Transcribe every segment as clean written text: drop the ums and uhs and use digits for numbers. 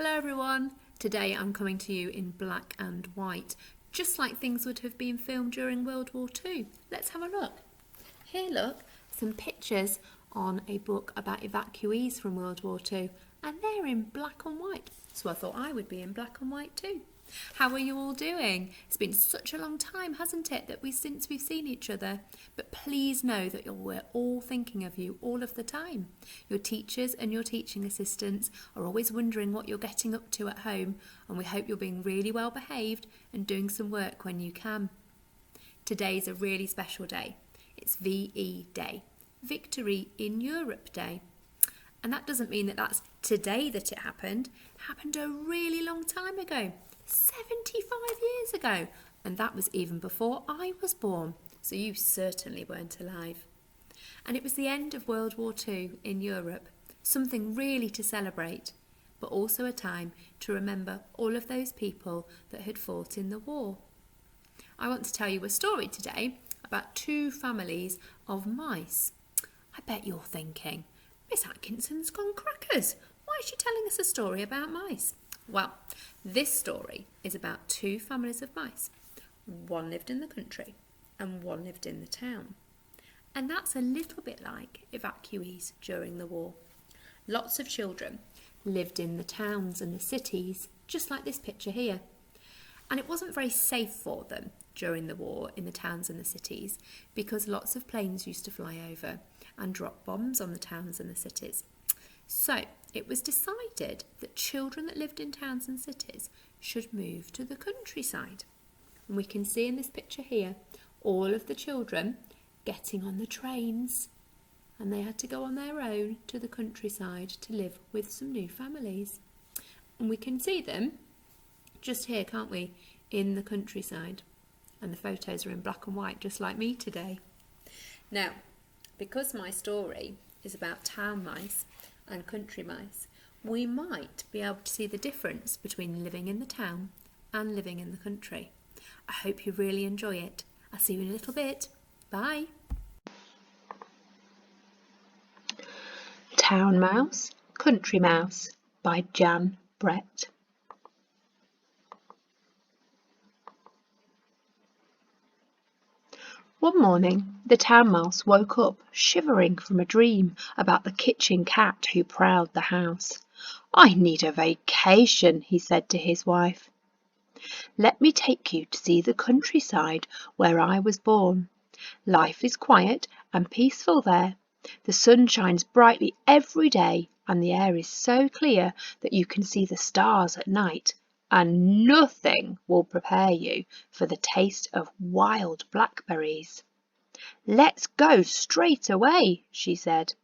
Hello everyone, today I'm coming to you in black and white, just like things would have been filmed during World War II. Let's have a look. Here look, some pictures on a book about evacuees from World War II, and they're in black and white, so I thought I would be in black and white too. How are you all doing? It's been such a long time, hasn't it, since we've seen each other? But please know that we're all thinking of you all of the time. Your teachers and your teaching assistants are always wondering what you're getting up to at home, and we hope you're being really well behaved and doing some work when you can. Today's a really special day. It's VE Day, Victory in Europe Day. And that doesn't mean that that's today that it happened. It happened a really long time ago. 75 years ago, and that was even before I was born, so you certainly weren't alive. And it was the end of World War II in Europe, something really to celebrate, but also a time to remember all of those people that had fought in the war. I want to tell you a story today about two families of mice. I bet you're thinking, Miss Atkinson's gone crackers. Why is she telling us a story about mice? Well, this story is about two families of mice. One lived in the country and one lived in the town. And that's a little bit like evacuees during the war. Lots of children lived in the towns and the cities, just like this picture here. And it wasn't very safe for them during the war in the towns and the cities because lots of planes used to fly over and drop bombs on the towns and the cities. So it was decided that children that lived in towns and cities should move to the countryside. And we can see in this picture here all of the children getting on the trains, and they had to go on their own to the countryside to live with some new families. And we can see them just here, can't we, in the countryside. And the photos are in black and white, just like me today. Now, because my story is about town mice and country mice, we might be able to see the difference between living in the town and living in the country. I hope you really enjoy it. I'll see you in a little bit. Bye. Town Mouse, Country Mouse by Jan Brett. One morning, the town mouse woke up shivering from a dream about the kitchen cat who prowled the house. "I need a vacation," he said to his wife. "Let me take you to see the countryside where I was born. Life is quiet and peaceful there. The sun shines brightly every day and the air is so clear that you can see the stars at night. And nothing will prepare you for the taste of wild blackberries." "Let's go straight away," she said.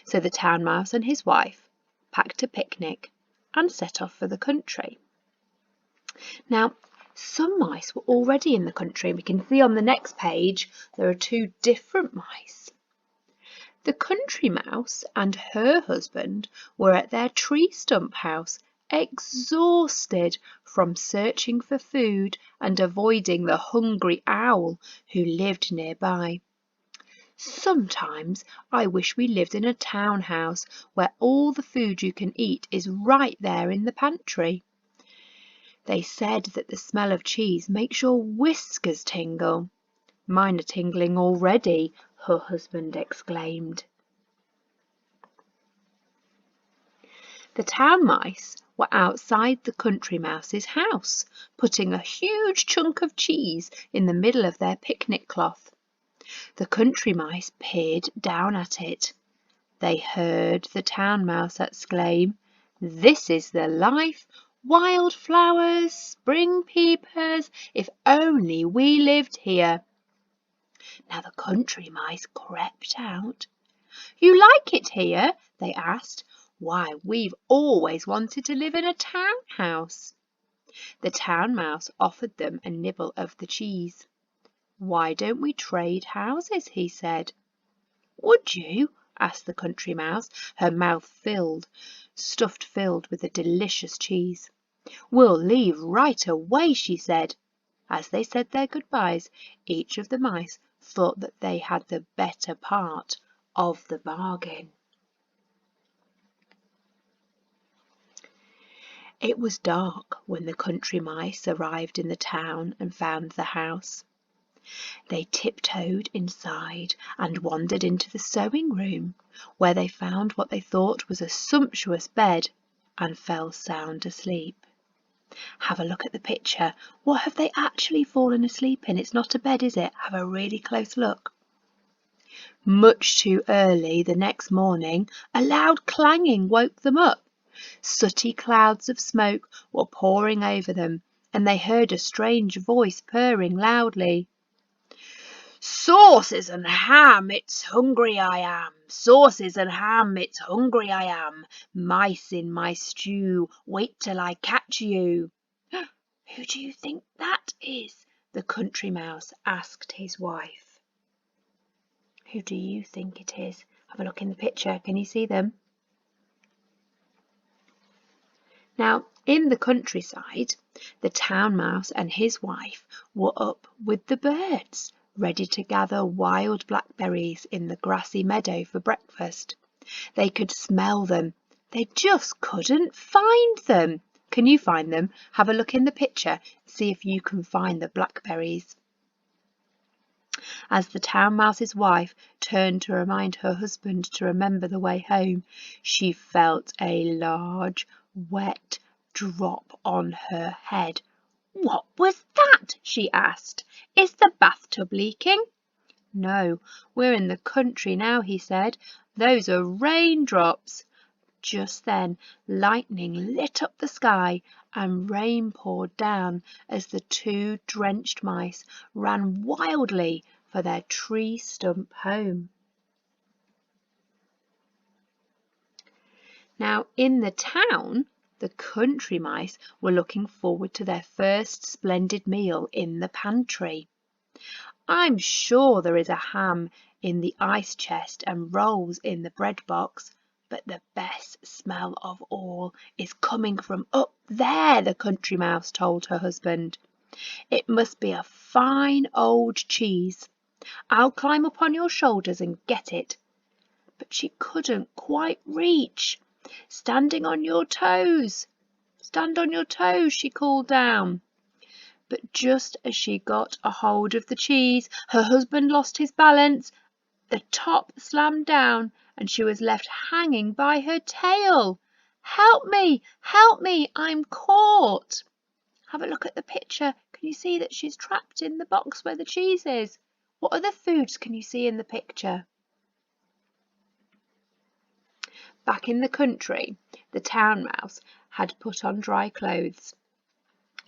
So the town mouse and his wife packed a picnic and set off for the country. Now, some mice were already in the country. We can see on the next page there are two different mice. The country mouse and her husband were at their tree stump house, exhausted from searching for food and avoiding the hungry owl who lived nearby. "Sometimes I wish we lived in a townhouse where all the food you can eat is right there in the pantry. They said that the smell of cheese makes your whiskers tingle." "Mine are tingling already," her husband exclaimed. The town mice were outside the country mouse's house, putting a huge chunk of cheese in the middle of their picnic cloth. The country mice peered down at it. They heard the town mouse exclaim, "This is the life! Wild flowers, spring peepers, if only we lived here." Now the country mice crept out. "You like it here?" they asked. "Why, we've always wanted to live in a townhouse." The town mouse offered them a nibble of the cheese. "Why don't we trade houses?" he said. "Would you?" asked the country mouse, her mouth stuffed with the delicious cheese. "We'll leave right away," she said. As they said their goodbyes, each of the mice thought that they had the better part of the bargain. It was dark when the country mice arrived in the town and found the house. They tiptoed inside and wandered into the sewing room, where they found what they thought was a sumptuous bed and fell sound asleep. Have a look at the picture. What have they actually fallen asleep in? It's not a bed, is it? Have a really close look. Much too early the next morning, a loud clanging woke them up. Sooty clouds of smoke were pouring over them, and they heard a strange voice purring loudly. Sauces and ham, it's hungry I am. Sauces and ham, it's hungry I am. Mice in my stew, wait till I catch you. Who do you think that is? The country mouse asked his wife. Who do you think it is? Have a look in the picture. Can you see them? Now, in the countryside, the town mouse and his wife were up with the birds, ready to gather wild blackberries in the grassy meadow for breakfast. They could smell them. They just couldn't find them. Can you find them? Have a look in the picture. See if you can find the blackberries. As the town mouse's wife turned to remind her husband to remember the way home, she felt a large, wet drop on her head. What was that? She asked. Is the bathtub leaking? No, we're in the country now, he said. Those are raindrops. Just then, lightning lit up the sky and rain poured down as the two drenched mice ran wildly for their tree stump home. Now, in the town, the country mice were looking forward to their first splendid meal in the pantry. I'm sure there is a ham in the ice chest and rolls in the bread box, but the best smell of all is coming from up there, the country mouse told her husband. It must be a fine old cheese. I'll climb up on your shoulders and get it. But she couldn't quite reach. Standing on your toes. Stand on your toes, she called down. But just as she got a hold of the cheese, her husband lost his balance. The top slammed down and she was left hanging by her tail. Help me, I'm caught. Have a look at the picture. Can you see that she's trapped in the box where the cheese is? What other foods can you see in the picture? Back in the country, the town mouse had put on dry clothes.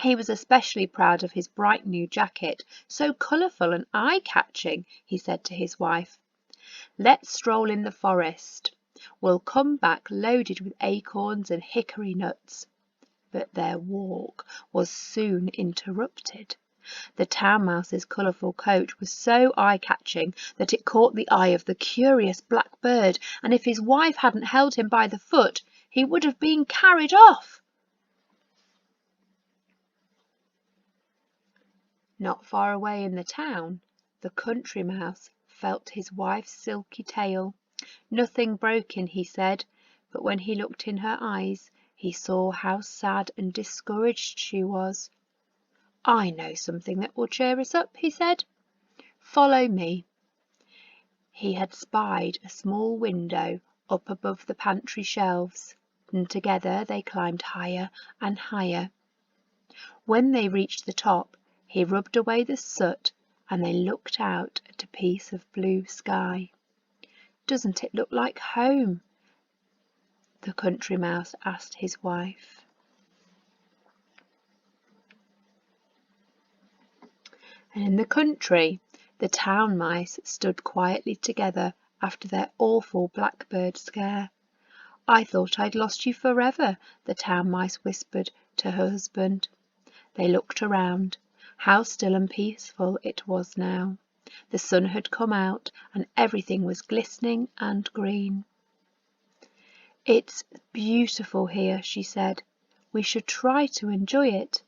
He was especially proud of his bright new jacket, so colourful and eye-catching, he said to his wife. Let's stroll in the forest. We'll come back loaded with acorns and hickory nuts. But their walk was soon interrupted. The town mouse's colourful coat was so eye-catching that it caught the eye of the curious black bird, and if his wife hadn't held him by the foot, he would have been carried off. Not far away in the town, the country mouse felt his wife's silky tail. Nothing broken, he said, but when he looked in her eyes, he saw how sad and discouraged she was. I know something that will cheer us up, he said. Follow me. He had spied a small window up above the pantry shelves, and together they climbed higher and higher. When they reached the top, he rubbed away the soot and they looked out at a piece of blue sky. Doesn't it look like home? The country mouse asked his wife. And in the country, the town mice stood quietly together after their awful blackbird scare. I thought I'd lost you forever, the town mice whispered to her husband. They looked around. How still and peaceful it was now. The sun had come out and everything was glistening and green. It's beautiful here, she said. We should try to enjoy it.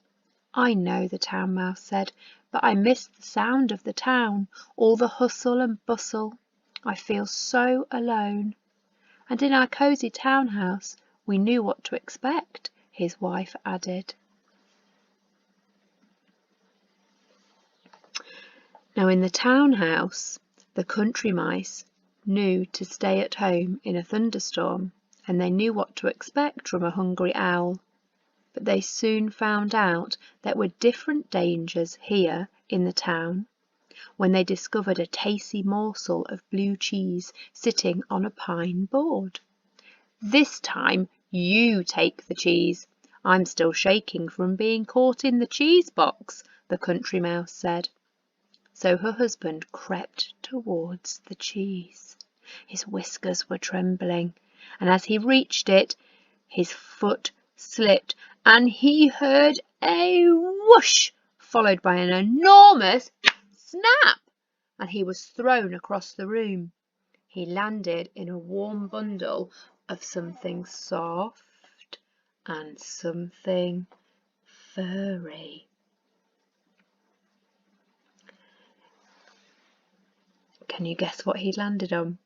I know, the town mouse said, but I miss the sound of the town, all the hustle and bustle. I feel so alone. And in our cosy town house we knew what to expect. his wife added. Now in the townhouse, the country mice knew to stay at home in a thunderstorm, and they knew what to expect from a hungry owl. But they soon found out there were different dangers here in the town when they discovered a tasty morsel of blue cheese sitting on a pine board. "This time you take the cheese. I'm still shaking from being caught in the cheese box," the country mouse said. So her husband crept towards the cheese. His whiskers were trembling, and as he reached it, his foot slipped, and he heard a whoosh, followed by an enormous snap, and he was thrown across the room. He landed in a warm bundle of something soft and something furry. Can you guess what he'd landed on?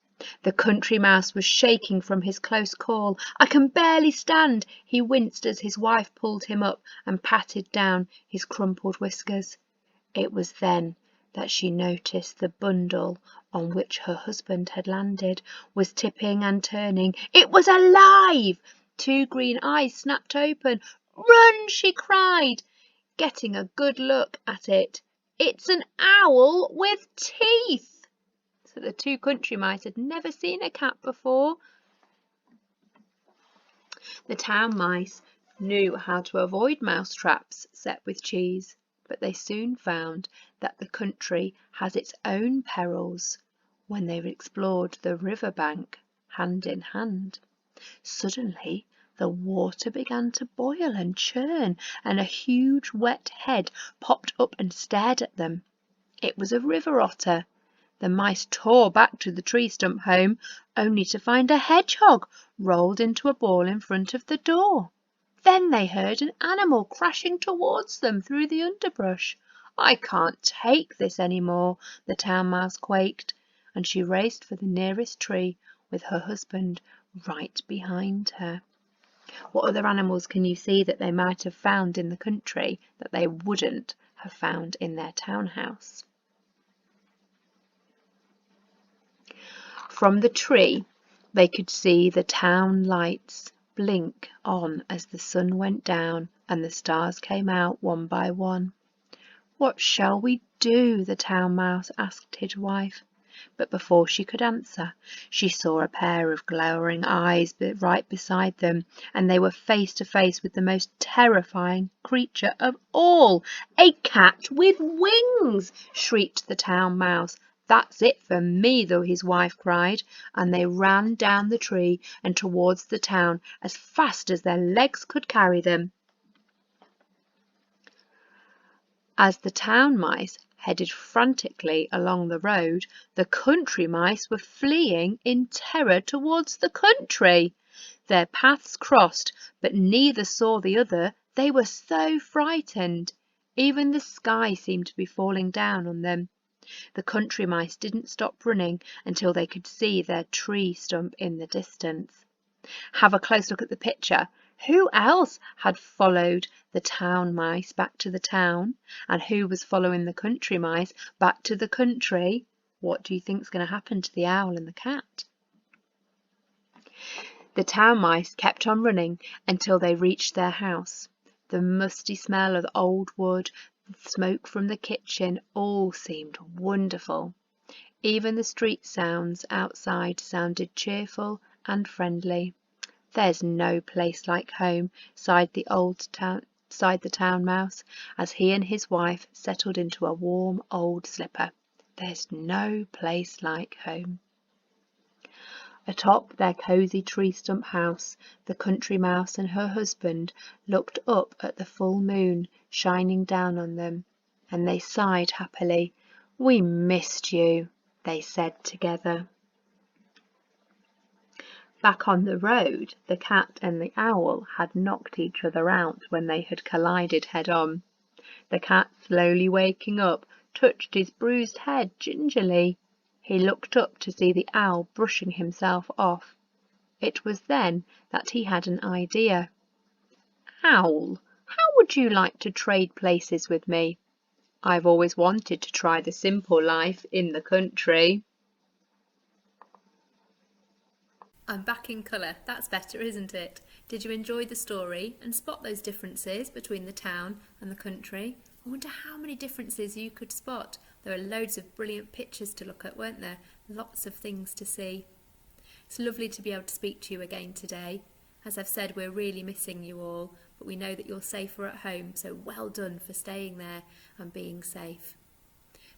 The country mouse was shaking from his close call. "I can barely stand." He winced as his wife pulled him up and patted down his crumpled whiskers. It was then that she noticed the bundle on which her husband had landed was tipping and turning. It was alive! 2 green eyes snapped open. "Run!" she cried, getting a good look at it. "It's an owl with teeth!" So the 2 country mice had never seen a cat before. The town mice knew how to avoid mouse traps set with cheese, but they soon found that the country has its own perils when they explored the river bank hand in hand. Suddenly the water began to boil and churn, and a huge wet head popped up and stared at them. It was a river otter. The mice tore back to the tree stump home, only to find a hedgehog rolled into a ball in front of the door. Then they heard an animal crashing towards them through the underbrush. "I can't take this any more," the town mouse quaked, and she raced for the nearest tree with her husband right behind her. What other animals can you see that they might have found in the country that they wouldn't have found in their townhouse? From the tree, they could see the town lights blink on as the sun went down and the stars came out one by one. "What shall we do?" the town mouse asked his wife. But before she could answer, she saw a pair of glowering eyes right beside them, and they were face to face with the most terrifying creature of all. "A cat with wings!" shrieked the town mouse. "That's it for me," though his wife cried, and they ran down the tree and towards the town as fast as their legs could carry them. As the town mice headed frantically along the road, the country mice were fleeing in terror towards the country. Their paths crossed, but neither saw the other. They were so frightened. Even the sky seemed to be falling down on them. The country mice didn't stop running until they could see their tree stump in the distance. Have a close look at the picture. Who else had followed the town mice back to the town, and who was following the country mice back to the country? What do you think is going to happen to the owl and the cat? The town mice kept on running until they reached their house. The musty smell of old wood, the smoke from the kitchen, all seemed wonderful. Even the street sounds outside sounded cheerful and friendly. "There's no place like home," sighed the town mouse, as he and his wife settled into a warm old slipper. "There's no place like home." Atop their cosy tree stump house, the country mouse and her husband looked up at the full moon shining down on them, and they sighed happily. "We missed you," they said together. Back on the road, the cat and the owl had knocked each other out when they had collided head-on. The cat, slowly waking up, touched his bruised head gingerly. He looked up to see the owl brushing himself off. It was then that he had an idea. Owl, how would you like to trade places with me? I've always wanted to try the simple life in the country. I'm back in colour. That's better, isn't it? Did you enjoy the story and spot those differences between the town and the country? I wonder how many differences you could spot. There are loads of brilliant pictures to look at, weren't there? Lots of things to see. It's lovely to be able to speak to you again today. As I've said, we're really missing you all, but we know that you're safer at home, so well done for staying there and being safe.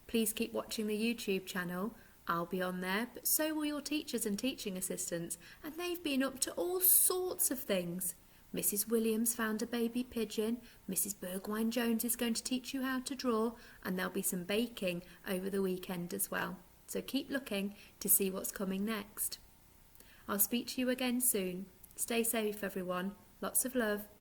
Please keep watching the YouTube channel. I'll be on there, but so will your teachers and teaching assistants, and they've been up to all sorts of things. Mrs. Williams found a baby pigeon, Mrs. Burgoyne-Jones is going to teach you how to draw, and there'll be some baking over the weekend as well. So keep looking to see what's coming next. I'll speak to you again soon. Stay safe, everyone. Lots of love.